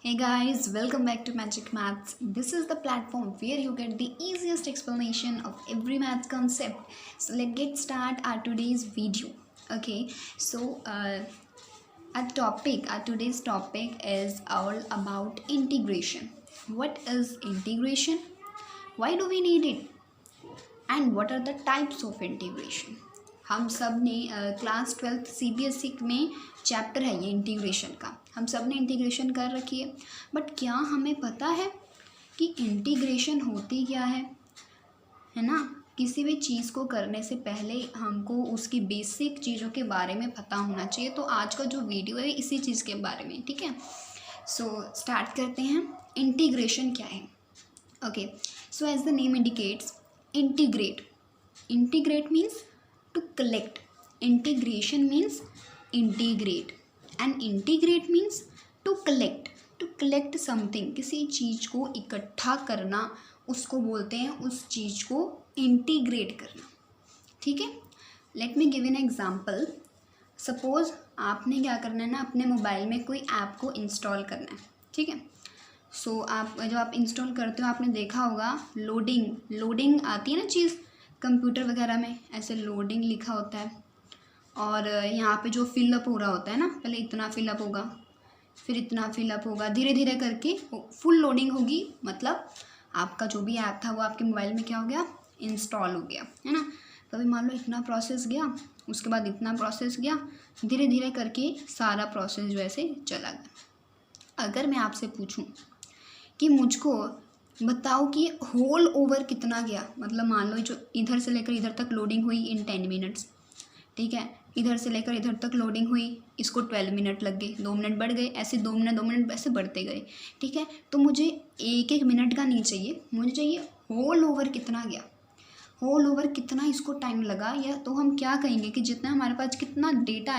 Hey guys, welcome back to Magic Maths. This is the platform where you get the easiest explanation of every math concept. So let's get start our today's video. Okay, so our today's topic is all about integration. What is integration? Why do we need it? And what are the types of integration? हम सब ने class 12th CBSE में chapter है ये integration का, हम सब ने इंटीग्रेशन कर रखी है। बट क्या हमें पता है कि इंटीग्रेशन होती क्या है ना। किसी भी चीज़ को करने से पहले हमको उसकी बेसिक चीज़ों के बारे में पता होना चाहिए। तो आज का जो वीडियो है इसी चीज़ के बारे में, ठीक है। सो स्टार्ट करते हैं। इंटीग्रेशन क्या है? Okay, so as the name indicates, integrate means to collect, integration means integrate, and integrate means to collect something, किसी चीज़ को इकट्ठा करना, उसको बोलते हैं उस चीज़ को इंटीग्रेट करना, ठीक है। Let me give an example. Suppose आपने क्या करना है ना, अपने मोबाइल में कोई ऐप को इंस्टॉल करना है, ठीक है। सो आप जब आप इंस्टॉल करते हो, आपने देखा होगा लोडिंग आती है ना चीज़, कंप्यूटर वगैरह में ऐसे लोडिंग लिखा होता है। और यहाँ पे जो फिलअप हो रहा होता है ना, पहले इतना फिलअप होगा, फिर इतना फिलअप होगा, धीरे धीरे करके फुल लोडिंग होगी। मतलब आपका जो भी ऐप था वो आपके मोबाइल में क्या हो गया, इंस्टॉल हो गया, है ना। कभी मान लो इतना प्रोसेस गया, उसके बाद इतना प्रोसेस गया, धीरे धीरे करके सारा प्रोसेस जो ऐसे चला गया। अगर मैं आपसे पूछूं कि मुझको बताओ कि होल ओवर कितना गया, मतलब मान लो जो इधर से लेकर इधर तक लोडिंग हुई इन 10 मिनट्स, ठीक है। इधर से लेकर इधर तक लोडिंग हुई, इसको 12 मिनट लग गए, 2 मिनट बढ़ गए, ऐसे 2 मिनट ऐसे बढ़ते गए, ठीक है। तो मुझे एक मिनट का नहीं चाहिए, मुझे चाहिए होल ओवर कितना गया, होल ओवर कितना इसको टाइम लगा। या तो हम क्या कहेंगे कि जितना हमारे पास कितना डेटा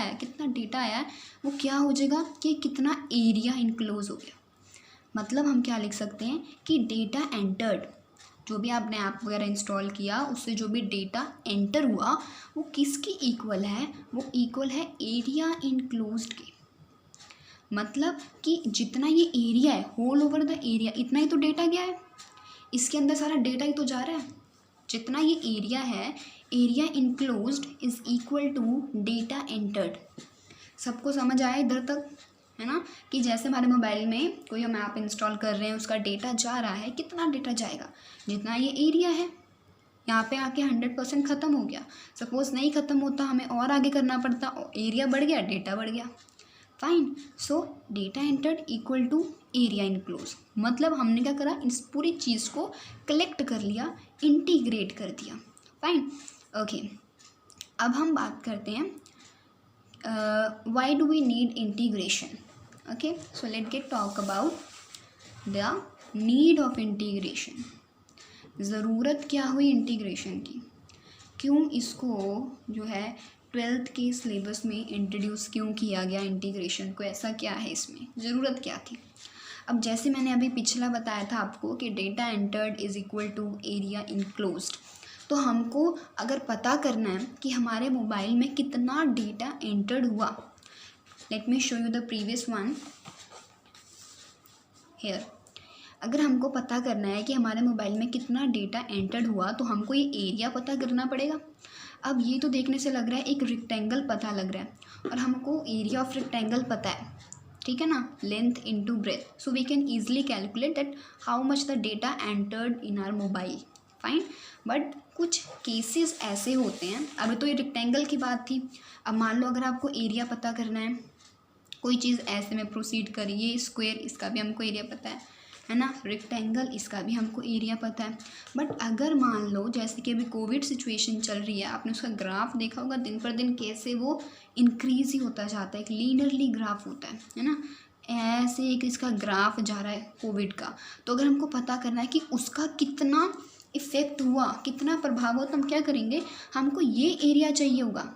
आया है वो क्या हो जाएगा कि कितना एरिया इनक्लोज हो गया। मतलब हम क्या लिख सकते हैं कि डेटा एंटर्ड, जो भी आपने ऐप वगैरह इंस्टॉल किया उससे जो भी डेटा एंटर हुआ वो किसकी इक्वल है, वो इक्वल है एरिया इनक्लोज्ड के। मतलब कि जितना ये एरिया है, होल ओवर द एरिया, इतना ही तो डेटा गया है, इसके अंदर सारा डेटा ही तो जा रहा है। जितना ये एरिया है, area enclosed is equal to data entered. सबको समझ आया इधर तक, है ना। कि जैसे हमारे मोबाइल में कोई हम ऐप इंस्टॉल कर रहे हैं, उसका डेटा जा रहा है, कितना डेटा जाएगा, जितना ये एरिया है। यहाँ पे आके 100% ख़त्म हो गया। सपोज़ नहीं ख़त्म होता, हमें और आगे करना पड़ता, एरिया बढ़ गया, डेटा बढ़ गया। Fine, so data entered equal to area enclose. मतलब हमने क्या करा, इस पूरी चीज़ को कलेक्ट कर लिया, इंटीग्रेट कर दिया। Fine, okay. अब हम बात करते हैं why do we need integration? Okay, so let's get talk about the need of integration. ज़रूरत क्या हुई इंटीग्रेशन की, क्यों इसको जो है 12th के सिलेबस में इंट्रोड्यूस क्यों किया गया इंटीग्रेशन को, ऐसा क्या है इसमें, ज़रूरत क्या थी। अब जैसे मैंने अभी पिछला बताया था आपको कि data entered is equal to area enclosed, तो हमको अगर पता करना है कि हमारे मोबाइल में कितना डेटा एंटर्ड हुआ, let me show you the previous one here. अगर हमको पता करना है कि हमारे मोबाइल में कितना डेटा एंटर्ड हुआ, तो हमको ये एरिया पता करना पड़ेगा। अब ये तो देखने से लग रहा है एक रेक्टेंगल पता लग रहा है, और हमको एरिया ऑफ रेक्टेंगल पता है, ठीक है ना, length into breadth. So we can easily calculate that how much the data entered in our mobile. Fine, but कुछ केसेस ऐसे होते हैं, अभी तो ये रेक्टेंगल की बात थी। अब मान लो अगर आपको एरिया पता करना है, कोई चीज़ ऐसे में प्रोसीड करिए, स्क्वायर इसका भी हमको एरिया पता है ना, रेक्टेंगल इसका भी हमको एरिया पता है। बट अगर मान लो जैसे कि अभी कोविड सिचुएशन चल रही है, आपने उसका ग्राफ देखा होगा, दिन पर दिन कैसे वो इंक्रीज ही होता जाता है, एक लीनियरली ग्राफ होता है ना, ऐसे एक इसका ग्राफ जा रहा है कोविड का। तो अगर हमको पता करना है कि उसका कितना इफ़ेक्ट हुआ, कितना प्रभाव हुआ, तो हम क्या करेंगे, हमको ये एरिया चाहिए होगा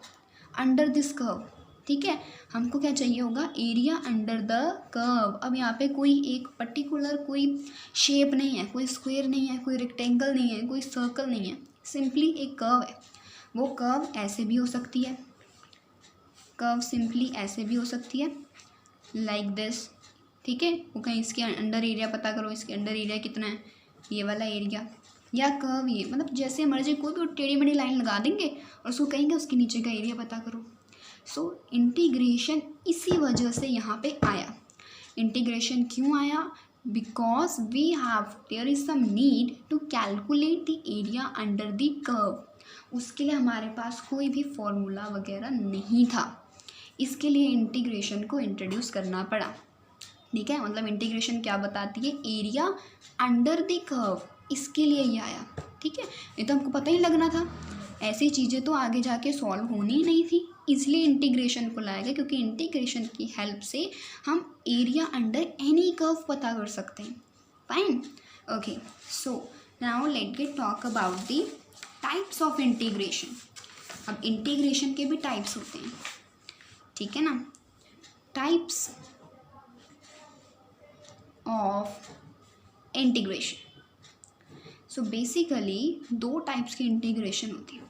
अंडर दिस कर्व, ठीक है। हमको क्या चाहिए होगा, एरिया अंडर द कर्व। अब यहाँ पे कोई एक पर्टिकुलर कोई शेप नहीं है, कोई स्क्वायर नहीं है, कोई रेक्टेंगल नहीं है, कोई सर्कल नहीं है, सिंपली एक कर्व है। वो कर्व ऐसे भी हो सकती है, कर्व सिंपली ऐसे भी हो सकती है, लाइक दिस, ठीक है, वो कहीं इसके अंडर एरिया पता करो, इसके अंडर एरिया कितना है, ये वाला एरिया, या कर्व ये, मतलब जैसे मर्जी कोई भी टेढ़ी मेढ़ी लाइन लगा देंगे और उसको कहेंगे उसके नीचे का एरिया पता करो। सो इंटीग्रेशन इसी वजह से यहाँ पे आया। इंटीग्रेशन क्यों आया? Because we have there is some need to calculate the area under the curve. उसके लिए हमारे पास कोई भी फॉर्मूला वगैरह नहीं था, इसके लिए इंटीग्रेशन को इंट्रोड्यूस करना पड़ा। ठीक है, मतलब इंटीग्रेशन क्या बताती है, एरिया अंडर द कर्व, इसके लिए ये आया। ठीक है, ये तो हमको पता ही लगना था, ऐसी चीज़ें तो आगे जाके सॉल्व होनी ही नहीं थी, इसलिए इंटीग्रेशन को लाया गया, क्योंकि इंटीग्रेशन की हेल्प से हम एरिया अंडर एनी कर्व पता कर सकते हैं। Fine, okay, so now let get talk about the types of integration. अब इंटीग्रेशन के भी टाइप्स होते हैं, ठीक है ना। Types of integration, so basically दो टाइप्स की इंटीग्रेशन होती है,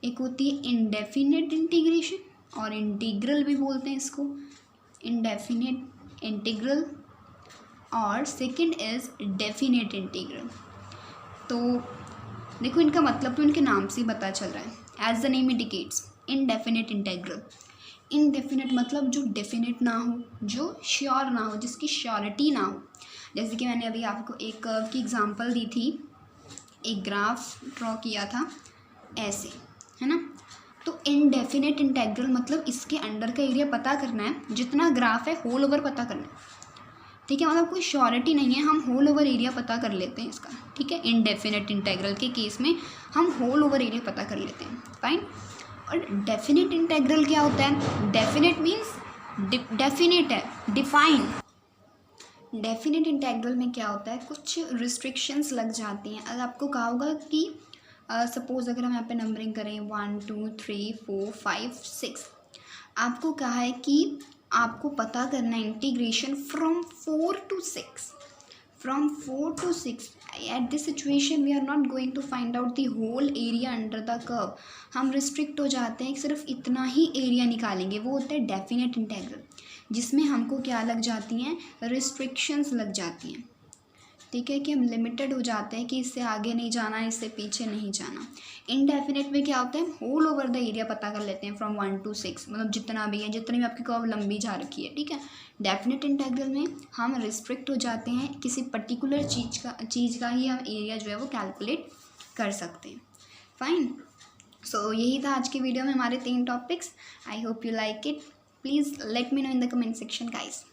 एक होती है इंडेफिनिट इंटीग्रेशन और इंटीग्रल भी बोलते हैं इसको, इंडेफिनिट इंटीग्रल, और सेकंड इज डेफिनेट इंटीग्रल। तो देखो इनका मतलब तो इनके नाम से ही पता चल रहा है, as the name indicates, indefinite integral. Indefinite मतलब जो डेफिनेट ना हो, जो श्योर ना हो, जिसकी श्योरिटी ना हो। जैसे कि मैंने अभी आपको एक कर्व की एग्जांपल दी थी, एक ग्राफ ड्रॉ किया था ऐसे, है ना। तो इनडेफिनेट इंटीग्रल मतलब इसके अंडर का एरिया पता करना है, जितना ग्राफ है होल ओवर पता करना है। ठीक है, मतलब कोई श्योरिटी नहीं है, हम होल ओवर एरिया पता कर लेते हैं इसका। ठीक है, इनडेफिनेट इंटीग्रल के केस में हम होल ओवर एरिया पता कर लेते हैं। फाइन, और डेफिनेट इंटीग्रल क्या होता है? डेफिनेट मीन्स डेफिनेट है, डिफाइन। डेफिनेट इंटीग्रल में क्या होता है, कुछ रिस्ट्रिक्शंस लग जाती हैं। अगर आपको कहा होगा कि सपोज़ अगर हम यहाँ पे नंबरिंग करें 1 2 3 4 5 6, आपको कहा है कि आपको पता करना है integration from 4 to 6, from 4 to 6। At this situation we are not going to find out the whole area under the curve, हम रिस्ट्रिक्ट हो जाते हैं, सिर्फ इतना ही एरिया निकालेंगे, वो होता है डेफिनेट इंटीग्रल, जिसमें हमको क्या लग जाती हैं, रिस्ट्रिक्शंस लग जाती हैं। ठीक है, कि हम लिमिटेड हो जाते हैं कि इससे आगे नहीं जाना, इससे पीछे नहीं जाना। इनडेफिनेट में क्या होता है, होल ओवर द एरिया पता कर लेते हैं फ्रॉम 1 to 6, मतलब जितना भी है, जितनी भी आपकी कर्व लंबी जा रखी है। ठीक है, डेफिनेट इंटीग्रल में हम रिस्ट्रिक्ट हो जाते हैं, किसी पर्टिकुलर चीज़ का ही हम एरिया जो है वो कैलकुलेट कर सकते हैं। फाइन, सो यही था आज की वीडियो में हमारे 3 topics. I hope you like it, please let me know in the comment section guys.